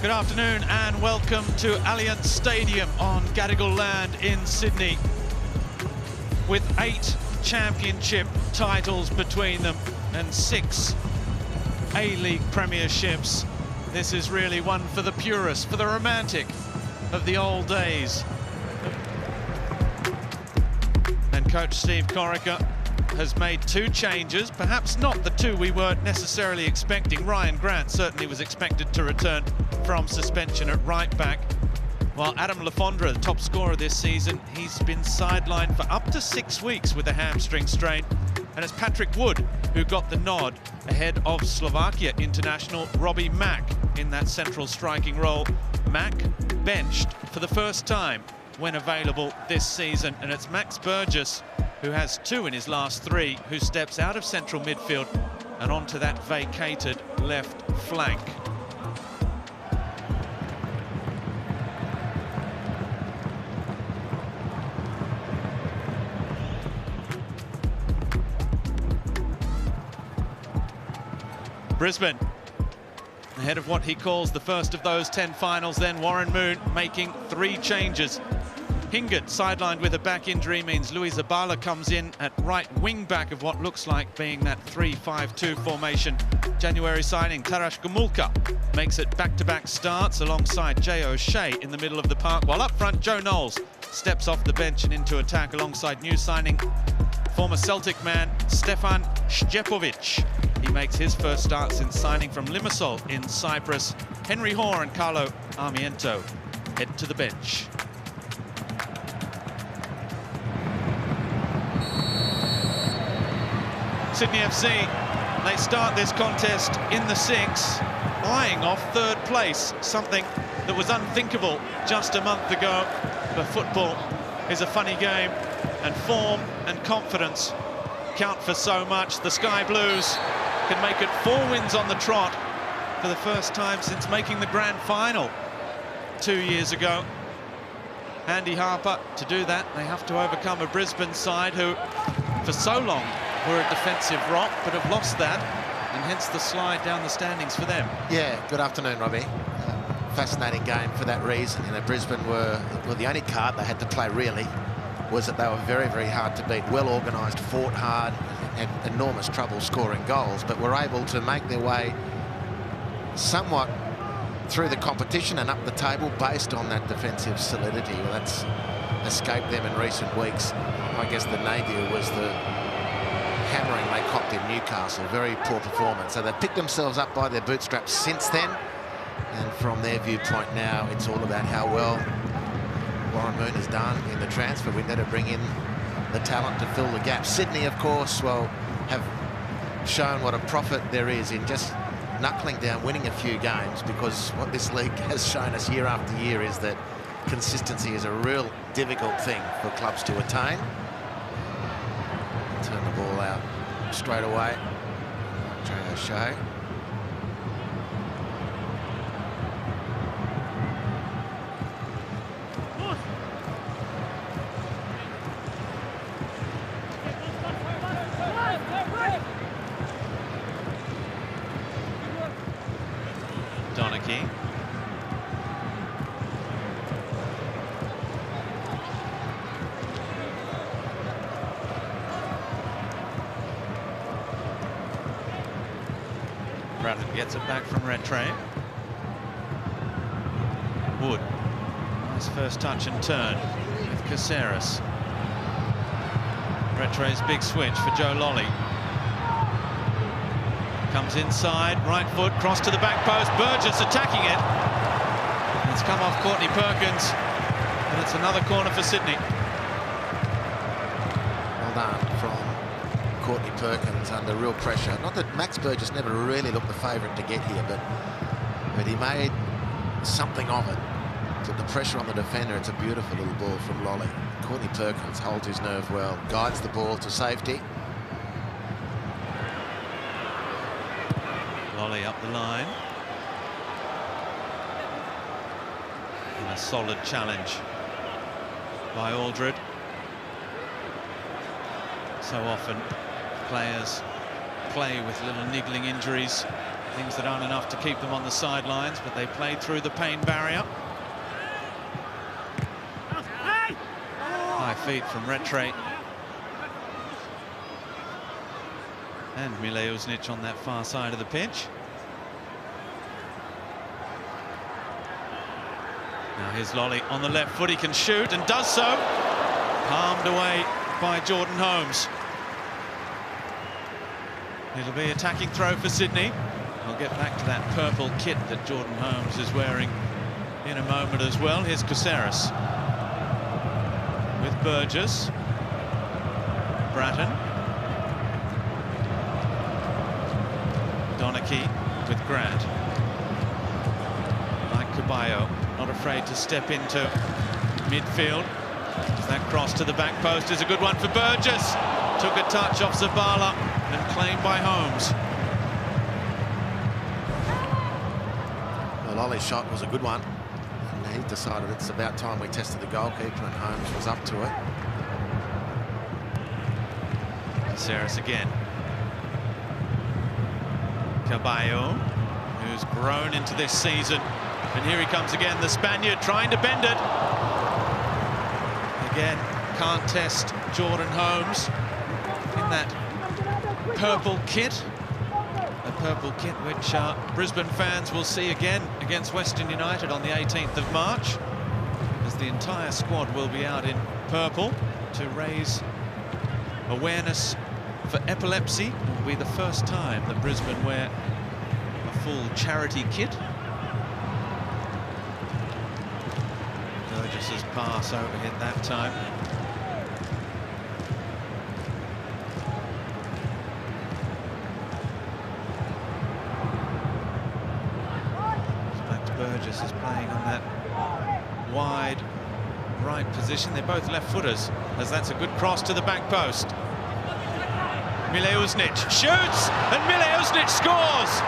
Good afternoon and welcome to Allianz Stadium on Gadigal land in Sydney. With 8 championship titles between them and 6 A-League premierships, this is really one for the purist, for the romantic of the old days. And coach Steve Corica has made 2 changes, perhaps not the 2 we weren't necessarily expecting. Ryan Grant certainly was expected to return from suspension at right back, while Adam Lafondra, the top scorer this season, he's been sidelined for up to 6 weeks with a hamstring strain. And it's Patrick Wood who got the nod ahead of Slovakia international Robbie Mack in that central striking role. Mack benched for the first time when available this season, and it's Max Burgess, who has 2 in his last 3, who steps out of central midfield and onto that vacated left flank. Brisbane, ahead of what he calls the first of those 10 finals, then Warren Moon making 3 changes. Hingard, sidelined with a back injury, means Louis Zabala comes in at right wing back of what looks like being that 3-5-2 formation. January signing Taras Gomulka makes it back-to-back starts alongside Jay O'Shea in the middle of the park, while up front Joe Knowles steps off the bench and into attack alongside new signing former Celtic man Stefan Szczepovic. He makes his first start since signing from Limassol in Cyprus. Henry Hoare and Carlo Armiento head to the bench. Sydney FC, they start this contest in the 6, eyeing off 3rd place, something that was unthinkable just a month ago. But football is a funny game, and form and confidence count for so much. The Sky Blues can make it 4 wins on the trot for the first time since making the grand final 2 years ago. Andy Harper, to do that, they have to overcome a Brisbane side who, for so long, were a defensive rock, but have lost that, and hence the slide down the standings for them. Yeah, good afternoon, Robbie. Fascinating game for that reason. You know, Brisbane were the only card they had to play, really, was that they were very, very hard to beat. Well organised, fought hard, had enormous trouble scoring goals, but were able to make their way somewhat through the competition and up the table based on that defensive solidity. Well, that's escaped them in recent weeks. I guess the nadir was the hammering they copped in Newcastle. Very poor performance. So they've picked themselves up by their bootstraps since then. And from their viewpoint now, it's all about how well Warren Moon has done in the transfer window to bring in the talent to fill the gap. Sydney, of course, well, have shown what a profit there is in just knuckling down, winning a few games, because what this league has shown us year after year is that consistency is a real difficult thing for clubs to attain. Turn the ball out straight away. Jay O'Shea. Donachie. Bradley gets it back from Rattray. Wood. Nice first touch and turn with Caceres. Rattray's big switch for Joe Lolly. Comes inside, right foot, cross to the back post. Burgess attacking it. It's come off Courtney Perkins, and it's another corner for Sydney. Well done from Courtney Perkins under real pressure. Not that Max Burgess never really looked the favourite to get here, but he made something of it. Put the pressure on the defender. It's a beautiful little ball from Lolly. Courtney Perkins holds his nerve well, guides the ball to safety. Lolly up the line. And a solid challenge by Aldred. So often players play with little niggling injuries Things that aren't enough to keep them on the sidelines, but they played through the pain barrier. High feet from Retre. And Mileusnic on that far side of the pitch. Now here's Lolly on the left foot, he can shoot and does so. Palmed away by Jordan Holmes. It'll be attacking throw for Sydney. I'll get back to that purple kit that Jordan Holmes is wearing in a moment as well. Here's Caceres with Burgess. Bratton. Donachie with Grant. Like Caballo, not afraid to step into midfield. That cross to the back post is a good one for Burgess. Took a touch off Zabala and claimed by Holmes. The Lolly shot was a good one. And he decided it's about time we tested the goalkeeper, and Holmes was up to it. Caceres again. Caballo, who's grown into this season. And here he comes again, the Spaniard trying to bend it. Again, can't test Jordan Holmes in that purple kit. A purple kit which Brisbane fans will see again against Western United on the 18th of March, as the entire squad will be out in purple to raise awareness for epilepsy. It will be the first time that Brisbane wear a full charity kit. Burgess's pass overhit that time. Burgess is playing on that wide right position. They're both left-footers, as that's a good cross to the back post. Mileusnic shoots, and Mileusnic scores!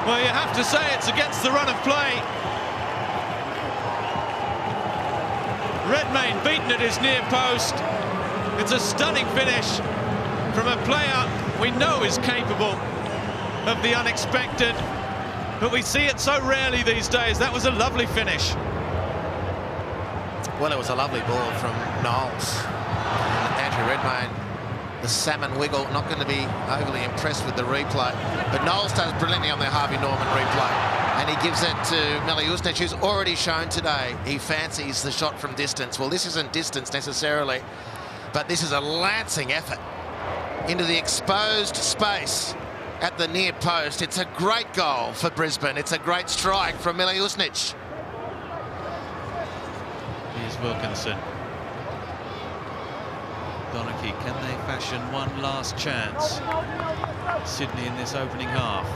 Well, you have to say it's against the run of play. Redmayne beaten at his near post. It's a stunning finish from a player we know is capable of the unexpected, but we see it so rarely these days. That was a lovely finish. Well, it was a lovely ball from Knowles. Andrew Redmayne, the salmon wiggle, not going to be overly impressed with the replay. But Knowles does brilliantly on the Harvey Norman replay. And he gives it to Mileusnic, who's already shown today he fancies the shot from distance. Well, this isn't distance necessarily, but this is a lancing effort into the exposed space at the near post. It's a great goal for Brisbane. It's a great strike from Mileusnic. Here's Wilkinson. Donachie, can they fashion one last chance? Sydney in this opening half.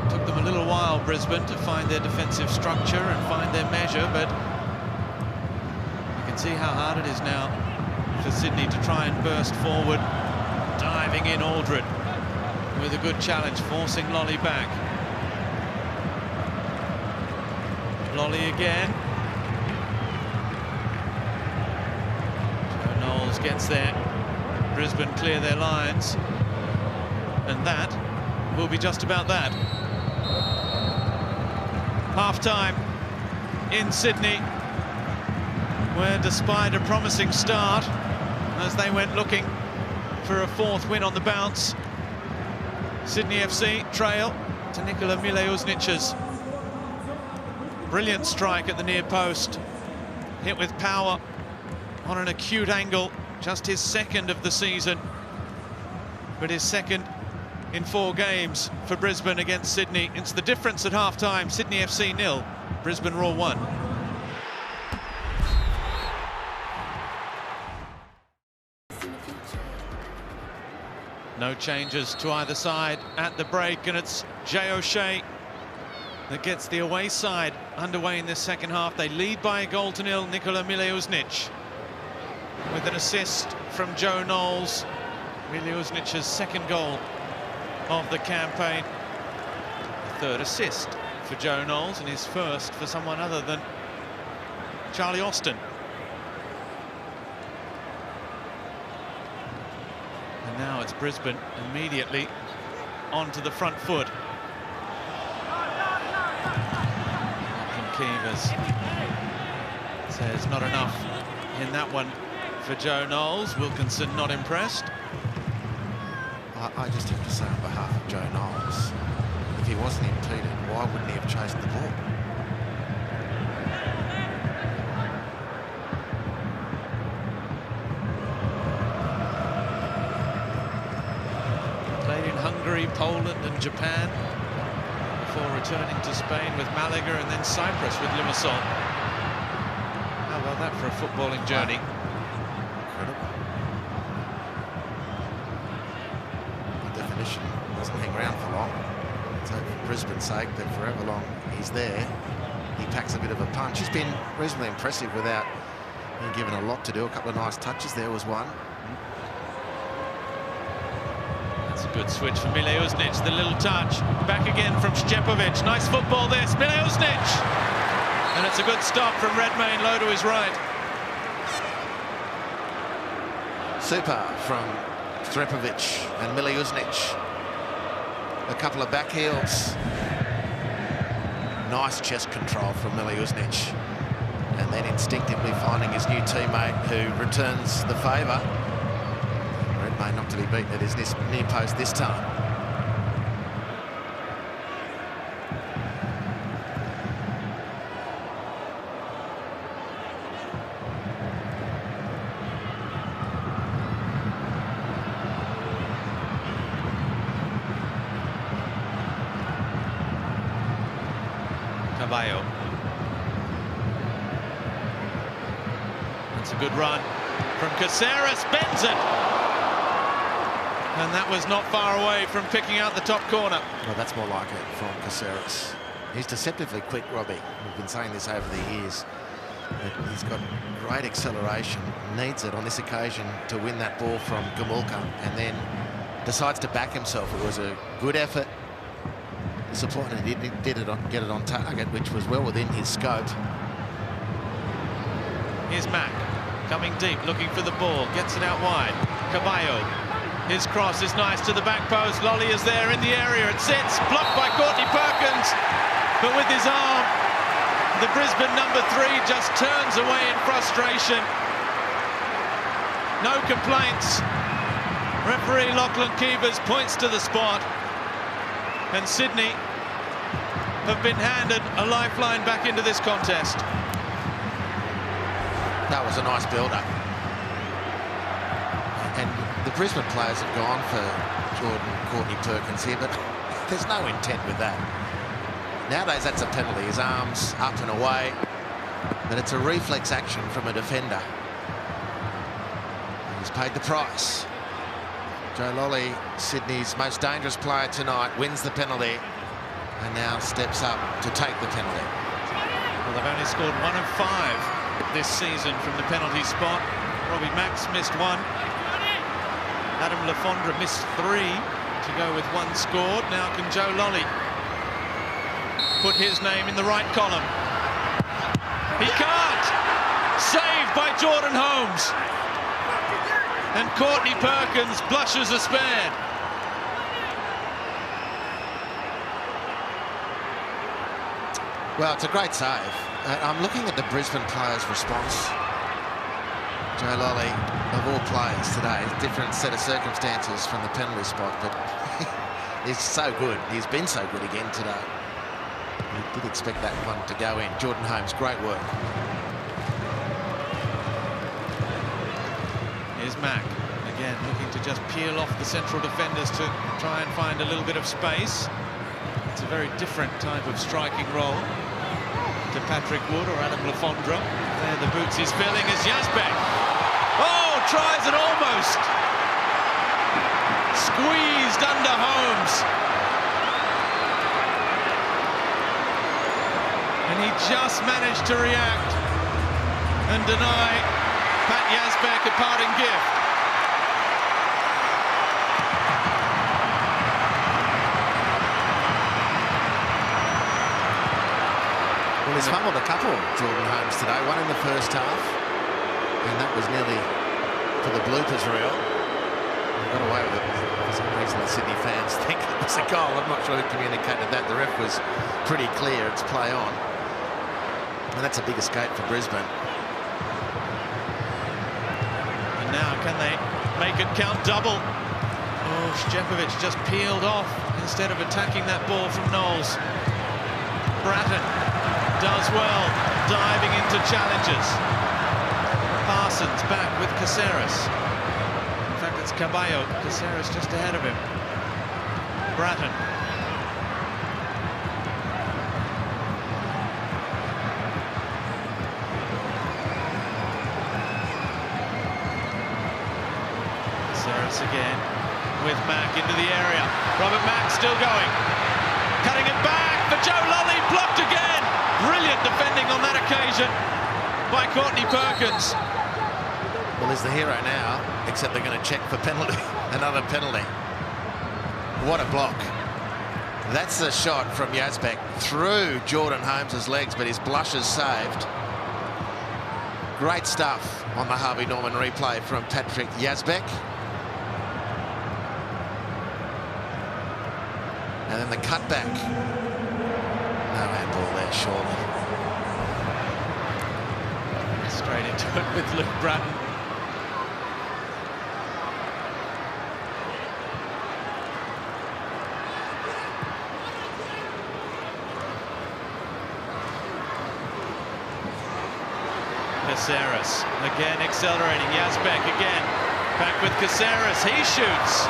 Took them a little while, Brisbane, to find their defensive structure and find their measure, but you can see how hard it is now for Sydney to try and burst forward. Diving in Aldred with a good challenge, forcing Lolly back. Lolly again. Joe Knowles gets there. Brisbane clear their lines. And that will be just about that. Half-time in Sydney, where despite a promising start, as they went looking for a fourth win on the bounce, Sydney FC trail to Nikola Mileusnic's brilliant strike at the near post, hit with power on an acute angle, just his second of the season, but his second in 4 games for Brisbane against Sydney. It's the difference at half-time. Sydney FC 0, Brisbane Roar 1. No changes to either side at the break, and it's Jay O'Shea that gets the away side underway in this second half. They lead by a goal to 0. Nikola Mileusnic with an assist from Joe Knowles. Mileusnic's second goal of the campaign. The third assist for Joe Knowles, and his first for someone other than Charlie Austin. Now it's Brisbane immediately onto the front foot. Keevers says not enough in that one for Joe Knowles. Wilkinson not impressed. I just have to say on behalf of Joe Knowles, if he wasn't impeded, why wouldn't he have chased the ball? Played in Hungary, Poland and Japan before returning to Spain with Malaga and then Cyprus with Limassol. How about that for a footballing journey? Doesn't hang around for long. So for Brisbane's sake, that for however long he's there, he packs a bit of a punch. He's been reasonably impressive without being given a lot to do. A couple of nice touches there was one. That's a good switch for Mile Uznic. The little touch. Back again from Szczepovic. Nice football there. Mile Uznic. And it's a good stop from Redmayne, low to his right. Super from Szczepovic and Mile Uznic. A couple of back heels. Nice chest control from Mile Uznic. And then instinctively finding his new teammate who returns the favour. Redmayne not to be beaten at his near post this time. Caballo. That's a good run from Caceres, bends it. And that was not far away from picking out the top corner. Well, that's more like it from Caceres. He's deceptively quick, Robbie. We've been saying this over the years. But he's got great acceleration, needs it on this occasion to win that ball from Gamulka, and then decides to back himself. It was a good effort. Disappointed he didn't get it on target, which was well within his scope. Here's Mack, coming deep, looking for the ball, gets it out wide. Caballo, his cross is nice to the back post. Lolly is there in the area, it sits, blocked by Courtney Perkins, but with his arm, the Brisbane number 3 just turns away in frustration. No complaints. Referee Lachlan Keevers points to the spot. And Sydney have been handed a lifeline back into this contest. That was a nice build-up. And the Brisbane players have gone for Courtney Perkins here, but there's no intent with that. Nowadays, that's a penalty. His arms up and away, but it's a reflex action from a defender. He's paid the price. Joe Lolly, Sydney's most dangerous player tonight, wins the penalty and now steps up to take the penalty. Well, they've only scored 1 of 5 this season from the penalty spot. Robbie Max missed 1. Adam Lafondra missed 3 to go with 1 scored. Now can Joe Lolly put his name in the right column? He can't! Saved by Jordan Holmes. And Courtney Perkins blushes a spared. Well, it's a great save. I'm looking at the Brisbane players' response. Joe Lolly, of all players today, different set of circumstances from the penalty spot, but he's so good. He's been so good again today. We did expect that one to go in. Jordan Holmes, great work. Here's Mack, again looking to just peel off the central defenders to try and find a little bit of space. It's a very different type of striking role to Patrick Wood or Adam Lafondra. There the boots he's filling is Yazbek. Oh, tries and almost squeezed under Holmes. And he just managed to react and deny Pat Yazbek a parting gift. Well, he's fumbled a couple, Jordan Holmes, today. One in the first half, and that was nearly for the bloopers reel. got away with it. For some reason, the Sydney fans think it was a goal. I'm not sure who communicated that. The ref was pretty clear. It's play on. And that's a big escape for Brisbane. And now, can they make it count double? Oh, Stjepovic just peeled off instead of attacking that ball from Knowles. Bratton does well, diving into challenges. Parsons back with Caceres. In fact, it's Caballo. Caceres just ahead of him. Bratton. Caceres again with Mack into the area. Robert Mack still going. Cutting it back for Joe Lolly, blocked again. Brilliant defending on that occasion by Courtney Perkins. Well, he's the hero now, except they're going to check for penalty. Another penalty. What a block. That's a shot from Yazbek through Jordan Holmes's legs, but his blush is saved. Great stuff on the Harvey Norman replay from Patrick Yazbek. And then the cutback. No handball there, surely. Straight into it with Luke Bratton. Caceres again accelerating. Yazbek again. Back with Caceres. He shoots.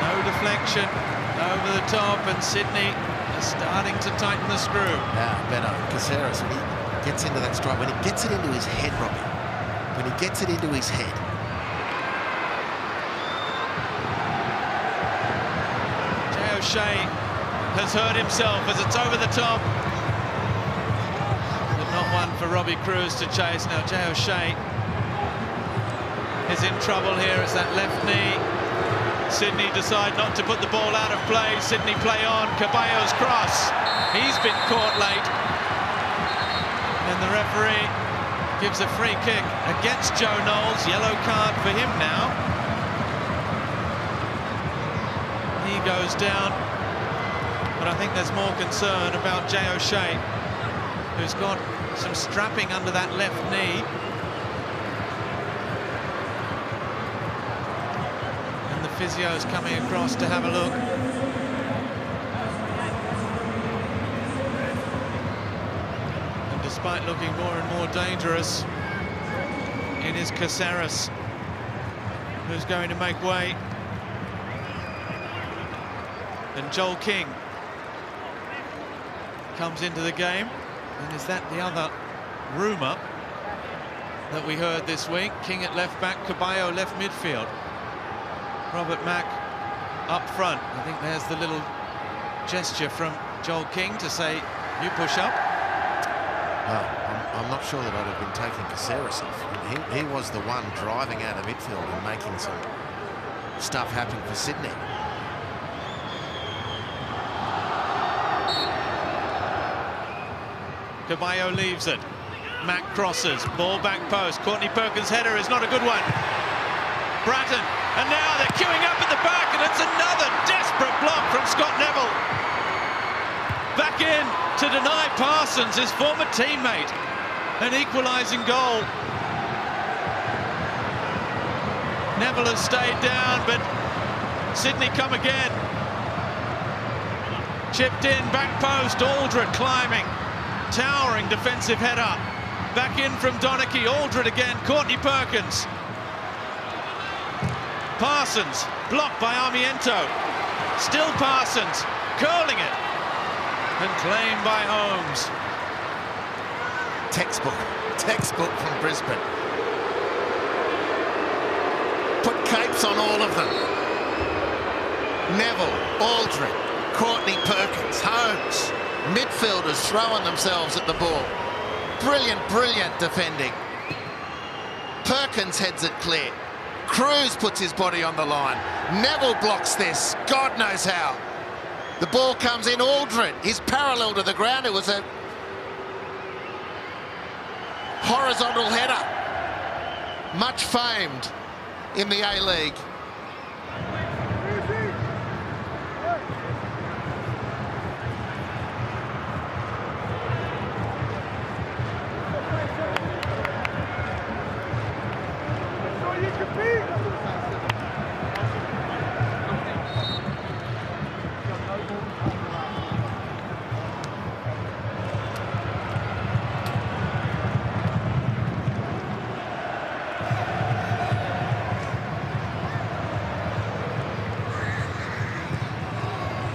No deflection. Over the top, and Sydney is starting to tighten the screw. Now, Benno, Caceres, when he gets into that strike, when he gets it into his head, Robbie, when he gets it into his head. Jay O'Shea has hurt himself as it's over the top. But not one for Robbie Cruz to chase. Now, Jay O'Shea is in trouble here. It's that left knee. Sydney decide not to put the ball out of play. Sydney play on. Caballo's cross. He's been caught late. And the referee gives a free kick against Joe Knowles. Yellow card for him now. He goes down. But I think there's more concern about Jay O'Shea, who's got some strapping under that left knee. Physio's coming across to have a look. And despite looking more and more dangerous, it is Caceres who's going to make way. And Joel King comes into the game. And is that the other rumour that we heard this week? King at left back, Caballo left midfield. Robert Mack up front. I think there's the little gesture from Joel King to say, you push up. I'm not sure that I'd have been taking Caceres off. He was the one driving out of midfield and making some stuff happen for Sydney. Caballo leaves it. Mack crosses. Ball back post. Courtney Perkins' header is not a good one. Bratton. And now they're queuing up at the back, and it's another desperate block from Scott Neville. Back in to deny Parsons, his former teammate, an equalising goal. Neville has stayed down, but Sydney come again. Chipped in, back post, Aldred climbing. Towering defensive header. Back in from Donachie, Aldred again, Courtney Perkins. Parsons, blocked by Armiento. Still Parsons, curling it. And claimed by Holmes. Textbook from Brisbane. Put capes on all of them. Neville, Aldred, Courtney Perkins, Holmes. Midfielders throwing themselves at the ball. Brilliant defending. Perkins heads it clear. Cruz puts his body on the line. Neville blocks this, God knows how. The ball comes in, Aldred, he's parallel to the ground. It was a horizontal header. Much famed in the A-League.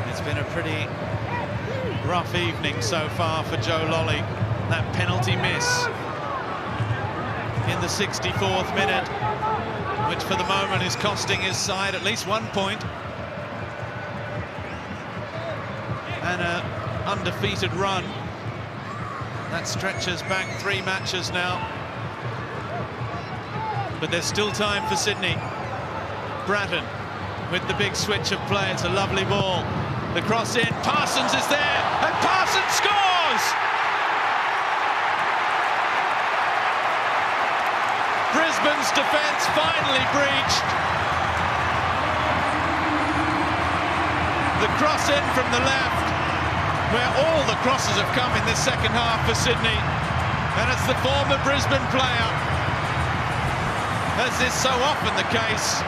It's been a pretty rough evening so far for Joe Lolley. That penalty miss in the 64th minute, which for the moment is costing his side at least 1 point. And an undefeated run. That stretches back 3 matches now. But there's still time for Sydney. Bratton with the big switch of play. It's a lovely ball. The cross in, Parsons is there, and Parsons scores! Brisbane's defence finally breached. The cross in from the left, where all the crosses have come in this second half for Sydney. And it's the former Brisbane player, as is so often the case,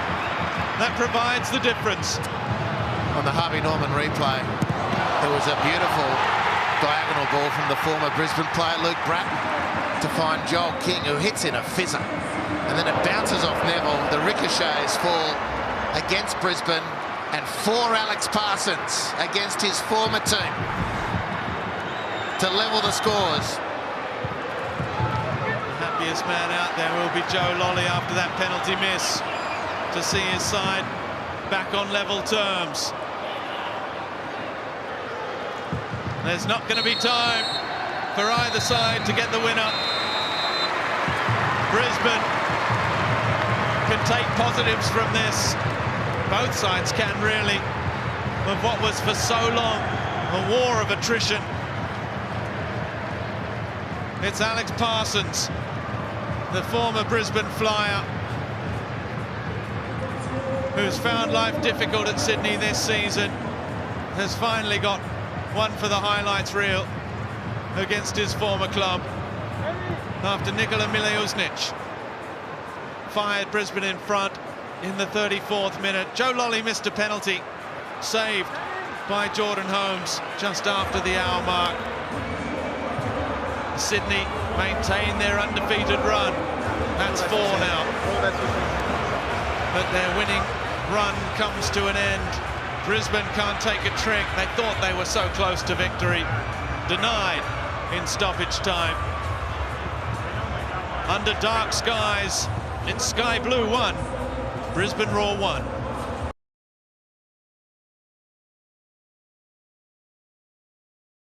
that provides the difference. On the Harvey Norman replay, there was a beautiful diagonal ball from the former Brisbane player, Luke Bratton, to find Joel King, who hits in a fizzer. And then it bounces off Neville. The ricochets fall against Brisbane, and for Alex Parsons against his former team to level the scores. The happiest man out there will be Joe Lolley after that penalty miss, to see his side back on level terms. There's not going to be time for either side to get the winner. Brisbane can take positives from this. Both sides can, really, of what was for so long a war of attrition. It's Alex Parsons, the former Brisbane flyer, who's found life difficult at Sydney this season, has finally got one for the highlights reel against his former club, after Nikola Mileusnic fired Brisbane in front in the 34th minute. Joe Lolley missed a penalty, saved by Jordan Holmes just after the hour mark. Sydney maintain their undefeated run. That's 4 now. But their winning run comes to an end. Brisbane can't take a trick. They thought they were so close to victory. Denied in stoppage time. Under dark skies, it's Sky Blue 1, Brisbane Roar 1.